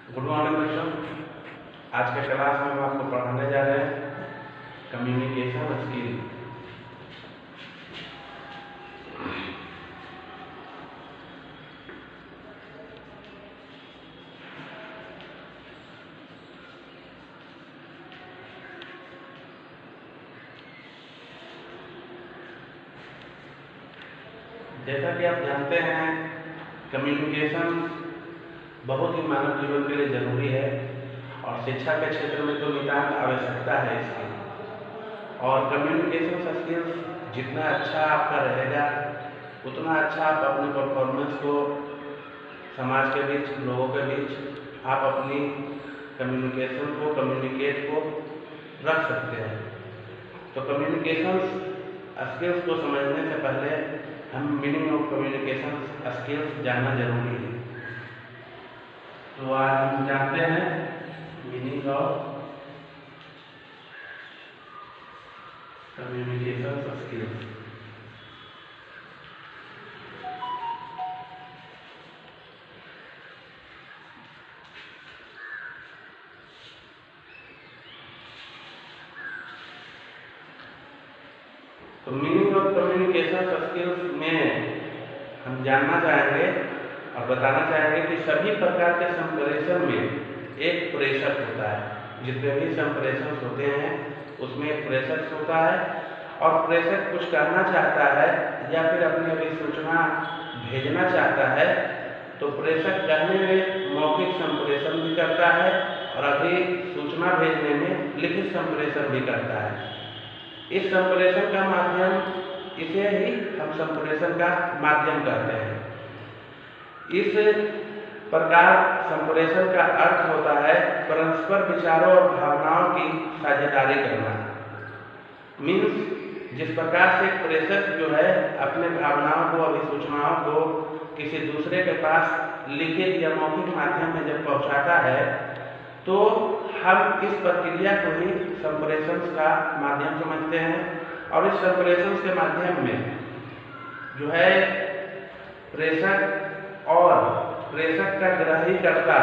Good morning बच्चों। आज के क्लास में हम आपको पढ़ाने जा रहे हैं कम्युनिकेशन स्किल। जैसा कि आप जानते हैं, कम्युनिकेशन बहुत ही मानव जीवन के लिए जरूरी है और शिक्षा के क्षेत्र में तो नितांत आवश्यकता है इसकी। और कम्युनिकेशन स्किल्स जितना अच्छा आपका रहेगा उतना अच्छा आप अपने परफॉर्मेंस को समाज के बीच, लोगों के बीच आप अपनी कम्युनिकेट को रख सकते हैं। तो कम्युनिकेशन स्किल्स को समझने से पहले हम मीनिंग ऑफ कम्युनिकेशन स्किल्स जानना जरूरी है। तो आज हम जानते हैं मीनिंग ऑफ कम्युनिकेशन स्किल्स। तो मीनिंग ऑफ कम्युनिकेशन स्किल्स में हम जानना चाहेंगे और बताना चाहेंगे कि सभी प्रकार के संप्रेषण में एक प्रेषक होता है। जितने भी संप्रेषण होते हैं उसमें एक प्रेषक होता है और प्रेषक कुछ कहना चाहता है या फिर अपनी अभिसूचना भेजना चाहता है तो प्रेषक कहने में मौखिक संप्रेषण भी करता है और अभिसूचना भेजने में लिखित संप्रेषण भी करता है। इस संप्रेषण का माध्यम, इसे ही हम संप्रेषण का माध्यम कहते हैं। इस प्रकार संप्रेषण का अर्थ होता है परस्पर विचारों और भावनाओं की साझेदारी करना। मीन्स जिस प्रकार से प्रेषक जो है अपने भावनाओं को, अभिसूचनाओं को किसी दूसरे के पास लिखित या मौखिक माध्यम में जब पहुंचाता है तो हम इस प्रक्रिया को ही संप्रेषण का माध्यम समझते हैं। और इस संप्रेषण के माध्यम में जो है प्रेषक और प्रेषक का ग्रहीकर्ता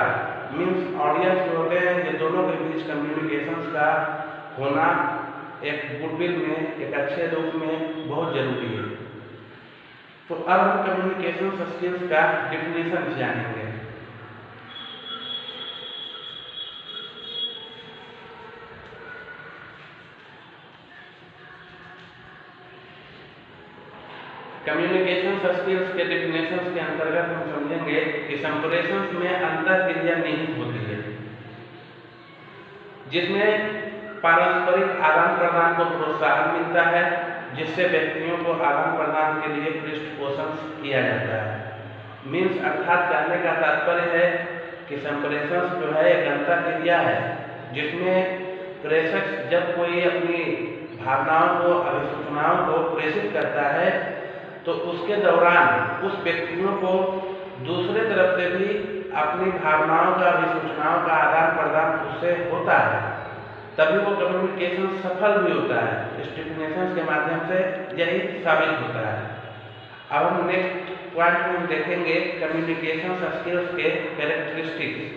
मीन्स ऑडियंस जो होते हैं, ये दोनों के बीच कम्युनिकेशन का होना एक गुडविल में, एक अच्छे रूप में बहुत जरूरी है। तो अब हम कम्युनिकेशन स्किल्स का डिफिनेशन जानेंगे। कम्युनिकेशन स्किल्स के डिफिनेशन के अंतर्गत हम समझेंगे कि संप्रेषण में अंतःक्रिया निहित होती है, जिसमें पारस्परिक आदान प्रदान को प्रोत्साहन मिलता है, जिससे व्यक्तियों को आदान प्रदान के लिए पृष्ठपोषण किया जाता है। मीन्स अर्थात कहने का तात्पर्य है कि संप्रेषण जो है एक अंतःक्रिया है जिसमें प्रेषक जब कोई अपनी भावनाओं को, अभिसूचनाओं को प्रेषित करता है तो उसके दौरान उस व्यक्तियों को दूसरे तरफ से भी अपनी भावनाओं का, अभिसूचनाओं का आदान प्रदान उससे होता है, तभी वो कम्युनिकेशन सफल भी होता है। इस डिफिनेशन के माध्यम से यही साबित होता है। अब हम नेक्स्ट पॉइंट में हम देखेंगे कम्युनिकेशन स्किल्स के कैरेक्टरिस्टिक्स।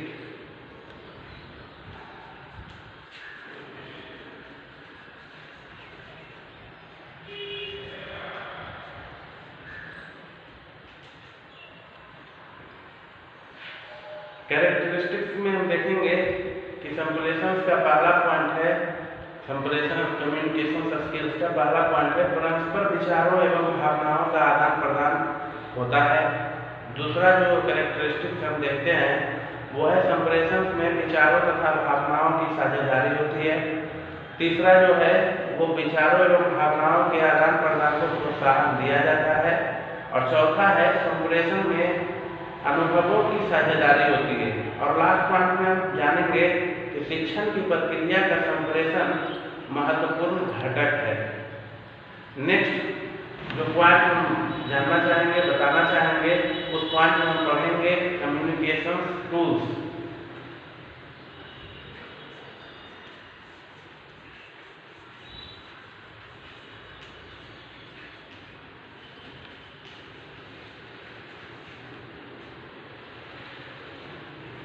कैरेक्टरिस्टिक्स में हम देखेंगे कि संप्रेषण का पहला पॉइंट है, संप्रेषण कम्युनिकेशन स्किल्स का पहला पॉइंट है परस्पर विचारों एवं भावनाओं का आदान प्रदान होता है। दूसरा जो कैरेक्टरिस्टिक्स हम देखते हैं वो है संप्रेषण में विचारों तथा भावनाओं की साझेदारी होती है। तीसरा जो है वो विचारों एवं भावनाओं के आदान प्रदान को प्रोत्साहन दिया जाता है। और चौथा है संप्रेषण में अनुभवों की साझेदारी होती है। और लास्ट पॉइंट में हम जानेंगे कि शिक्षण की प्रक्रिया का संप्रेषण महत्वपूर्ण घटक है। नेक्स्ट जो पॉइंट हम जानना चाहेंगे, बताना चाहेंगे, उस पॉइंट में हम पढ़ेंगे कम्युनिकेशन टूल्स।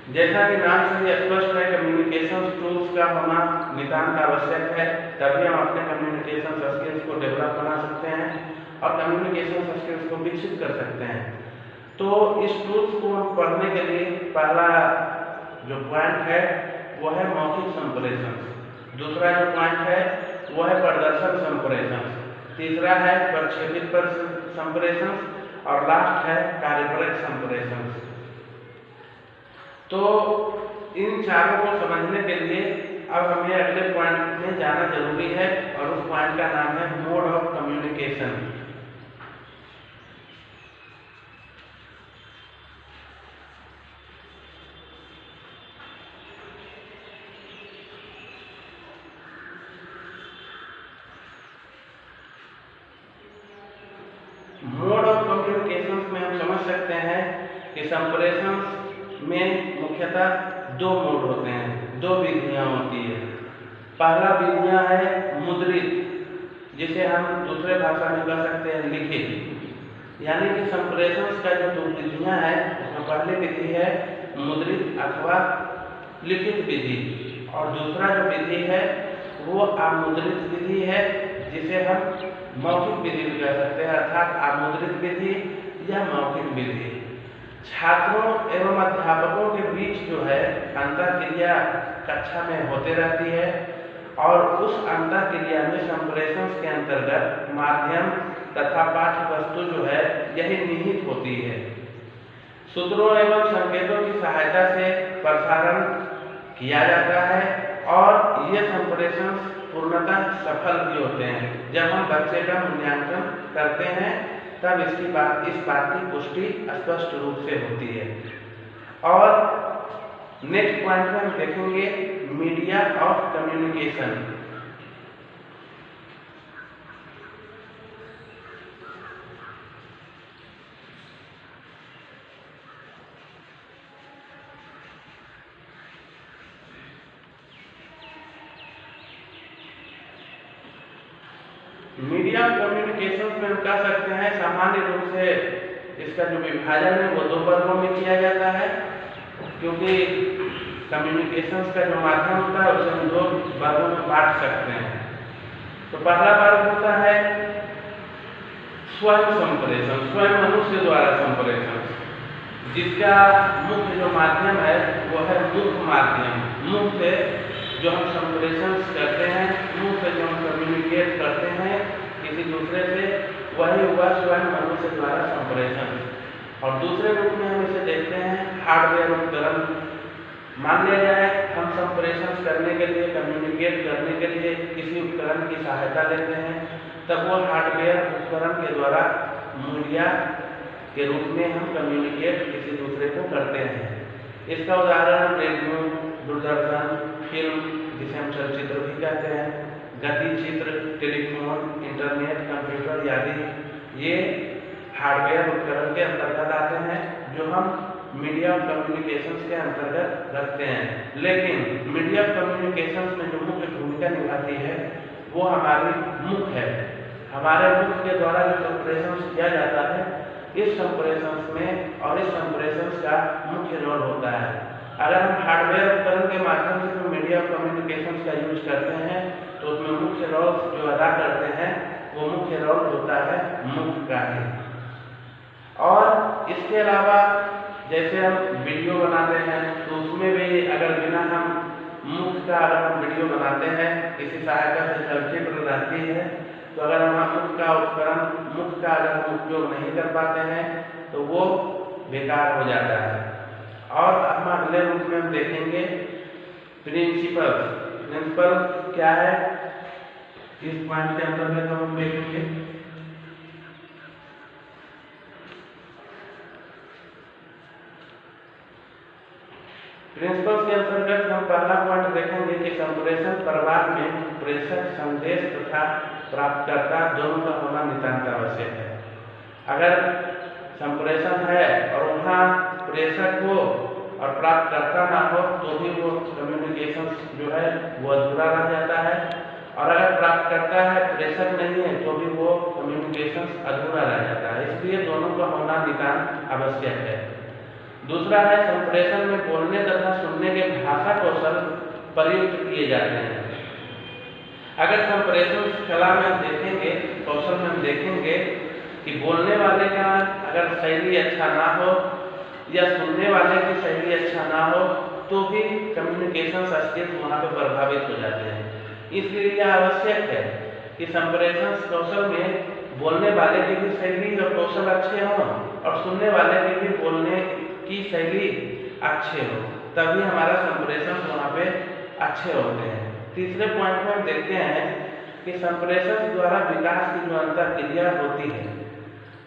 जैसा कि नाम से ही स्पष्ट है, कम्युनिकेशन टूल्स का होना नितांत आवश्यक है, तभी हम अपने कम्युनिकेशन स्किल्स को डेवलप बना सकते हैं और कम्युनिकेशन स्किल्स को विकसित कर सकते हैं। तो इस टूल्स को पढ़ने के लिए पहला जो पॉइंट है वो है मौखिक संप्रेषण, दूसरा जो पॉइंट है वो है प्रदर्शन संप्रेषण, तीसरा है प्रक्षेपित संप्रेषण और लास्ट है कार्यपरक संप्रेषण। तो इन चारों को समझने के लिए अब हमें अगले पॉइंट में जाना जरूरी है और उस पॉइंट का नाम है mode of communication. Mode of communication में हम समझ सकते हैं कि संप्रेषण में मुख्यतः दो मोड होते हैं, दो विधियां होती है। पहला विधियां है मुद्रित, जिसे हम दूसरे भाषा में कह सकते हैं लिखित, यानी कि संप्रेषण का जो दो विधियां हैं उसमें पहली विधि है मुद्रित अथवा लिखित विधि और दूसरा जो विधि है वो अमुद्रित विधि है, जिसे हम मौखिक विधि भी कह सकते हैं, अर्थात अमुद्रित विधि या मौखिक विधि। छात्रों एवं अध्यापकों के बीच जो है अंतरक्रिया कक्षा में होते रहती है और उस अंतरक्रिया में संप्रेषण के अंतर्गत माध्यम तथा पाठ्य वस्तु जो है यही निहित होती है। सूत्रों एवं संकेतों की सहायता से प्रसारण किया जाता है और ये संप्रेषण पूर्णतः सफल भी होते हैं। जब हम बच्चे का मूल्यांकन करते हैं तब इस बात की पुष्टि स्पष्ट रूप से होती है। और नेक्स्ट पॉइंट में हम देखेंगे media of communication. Media of communication में हम कह सकते हैं सामान्य रूप से इसका जो विभाजन है वो दो वर्गों में किया जाता है, क्योंकि कम्युनिकेशन का जो माध्यम होता है उसे हम दो वर्गों में बांट सकते हैं। तो पहला वर्ग होता है स्वयं संप्रेषण, स्वयं मनुष्य द्वारा संप्रेषण, जिसका मुख्य जो माध्यम है वो है मुख माध्यम। मुख से जो हम संप्रेषण करते हैं, मुख से जो हम कम्युनिकेट करते हैं किसी दूसरे से, वही हुआ स्वयं मनुष्य द्वारा संप्रेषण। और दूसरे रूप में हम इसे देखते हैं हार्डवेयर उपकरण। मान लिया जाए हम संप्रेषण करने के लिए, कम्युनिकेट करने के लिए किसी उपकरण की सहायता लेते हैं, तब वो हार्डवेयर उपकरण के द्वारा मीडिया के रूप में हम कम्युनिकेट किसी दूसरे को करते हैं। इसका उदाहरण रेडियो, दूरदर्शन, फिल्म जिसे हम चलचित्र भी कहते हैं, गति चित्र, टेलीफोन, इंटरनेट, कंप्यूटर आदि ये हार्डवेयर उपकरण के अंतर्गत आते हैं जो हम मीडिया ऑफ कम्युनिकेशन के अंतर्गत रखते हैं। लेकिन मीडिया ऑफ कम्युनिकेशन में जो मुख्य भूमिका निभाती है वो हमारी मुख है। हमारे मुख के द्वारा जो संप्रेषण किया जाता है, इस संप्रेषण में और इस संप्रेषण का मुख्य रोल होता है। अगर हम हार्डवेयर उपकरण के माध्यम से जो मीडिया ऑफ कम्युनिकेशन का यूज करते हैं तो उसमें मुख्य रोल जो अदा करते हैं वो मुख्य रोल होता है मुख का ही। और इसके अलावा जैसे हम वीडियो बनाते हैं तो उसमें भी अगर बिना हम मुख का अगर हम वीडियो बनाते हैं, किसी सहायता से चलचित्र रहती है, तो अगर हम मुख का उपकरण, मुख का अगर हम उपयोग नहीं कर पाते हैं तो वो बेकार हो जाता है। और हम अगले रूप में हम देखेंगे प्रिंसिपल। प्रिंसिपल क्या है, इस पॉइंट के अंतर्गत हम देखेंगे। प्रिंसिपल के अंतर्गत हम पहला पॉइंट देखेंगे कि संप्रेषण प्रवाह में प्रेषक, संदेश तथा प्राप्तकर्ता दोनों का होना नितांत आवश्यक है। अगर संप्रेषण है और वहाँ प्रेषक हो और प्राप्तकर्ता ना हो तो भी वो कम्युनिकेशन जो है वो अधूरा रह जाता है, और अगर प्राप्तकर्ता है, प्रेषक नहीं है, तो भी वो कम्युनिकेशन अधूरा रह जाता है। इसलिए दोनों का होना नितांत आवश्यक है। दूसरा है संप्रेषण में बोलने तथा सुनने के भाषा कौशल प्रयुक्त किए जाते हैं। अगर संप्रेषण कला में देखेंगे, कौशल में देखेंगे कि बोलने वाले का अगर शैली अच्छा ना हो या सुनने वाले की शैली अच्छा ना हो तो भी कम्युनिकेशन स्किल्स वहाँ पे प्रभावित हो जाते हैं। इसलिए यह आवश्यक है कि संप्रेषण कौशल में बोलने वाले की भी शैली और कौशल अच्छे हों और सुनने वाले की भी बोलने की शैली अच्छे हो, तभी हमारा संप्रेषण वहाँ पे अच्छे होते हैं। तीसरे पॉइंट में हम देखते हैं कि संप्रेषण द्वारा विकास की जो अंतःक्रिया होती है,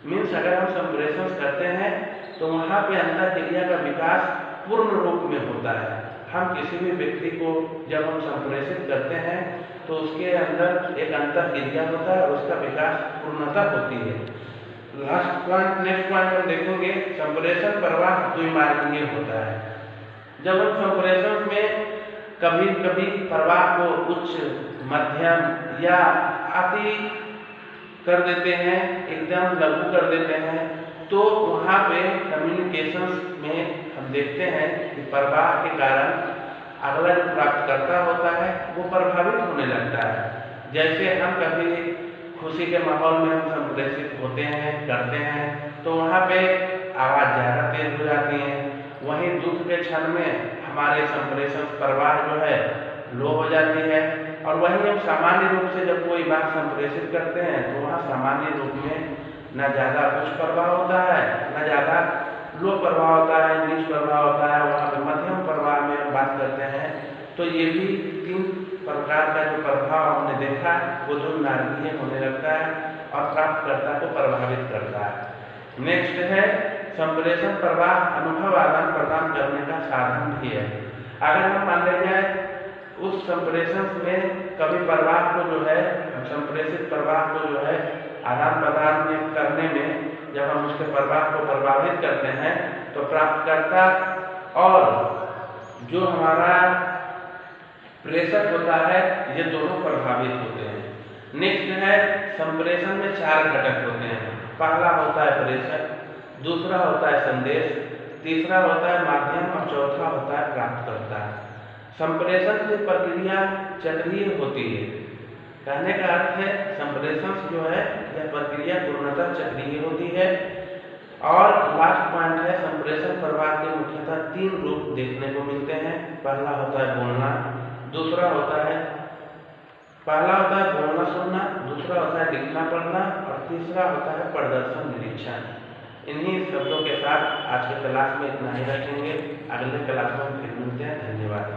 मीन्स अगर हम संप्रेषण करते हैं तो वहाँ पे अंतःक्रिया का विकास पूर्ण रूप में होता है। हम किसी भी व्यक्ति को जब हम संप्रेषित करते हैं तो उसके अंदर एक अंतःक्रिया होता है और उसका विकास पूर्णता होती है। नेक्स्ट पॉइंट हम देखेंगे, संप्रेषण प्रवाह द्विमार्गीय होता है। जब हम संप्रेषण में कभी कभी प्रवाह को उच्च, मध्यम या अति कर देते हैं, एकदम लघु कर देते हैं, तो वहाँ पे कम्युनिकेशन में हम देखते हैं कि प्रवाह के कारण अगला जो प्राप्तकर्ता होता है वो प्रभावित होने लगता है। जैसे हम कभी खुशी के माहौल में हम संप्रेषित होते हैं, करते हैं, तो वहाँ पे आवाज़ ज़्यादा तेज हो जाती है। वहीं दुख के क्षण में हमारे संप्रेषण प्रवाह जो है लो हो जाती है। और वहीं हम सामान्य रूप से जब कोई बात संप्रेषित करते हैं तो वहाँ सामान्य रूप में न ज़्यादा उच्च प्रवाह होता है, न ज़्यादा लो प्रवाह होता है, नीच प्रवाह होता है। वहाँ पे मध्यम प्रवाह में हम बात करते हैं। तो ये भी 3 प्रकार का जो प्रभाव हमने देखा वो द्विमार्गीय होने लगता है और प्राप्तकर्ता को प्रभावित करता है। नेक्स्ट है संप्रेषण प्रवाह अनुभव आदान प्रदान करने का साधन भी है। अगर हम मान लीजिए उस संप्रेषण में कभी प्रवाह को जो है, संप्रेषित प्रवाह को जो है आदान प्रदान में करने में जब हम उसके प्रवाह को प्रभावित करते हैं तो प्राप्तकर्ता और जो हमारा प्रेषक होता है ये दोनों प्रभावित होते हैं। नेक्स्ट है संप्रेषण में 4 घटक होते हैं। पहला होता है प्रेषक, दूसरा होता है संदेश, तीसरा होता है माध्यम और चौथा होता है प्राप्तकर्ता। संप्रेषण की प्रक्रिया चक्रीय होती है। कहने का अर्थ है संप्रेषण जो है यह प्रक्रिया पूर्णतः चक्रीय होती है। और लास्ट पॉइंट है संप्रेषण प्रवाह के मुख्यतः 3 रूप देखने को मिलते हैं। पहला होता है बोलना, दूसरा होता है बोलना सुनना, दूसरा होता है लिखना पढ़ना और तीसरा होता है प्रदर्शन निरीक्षण। इन्हीं शब्दों के साथ आज के क्लास में इतना ही रखेंगे। अगले क्लास में फिर मिलते हैं। धन्यवाद।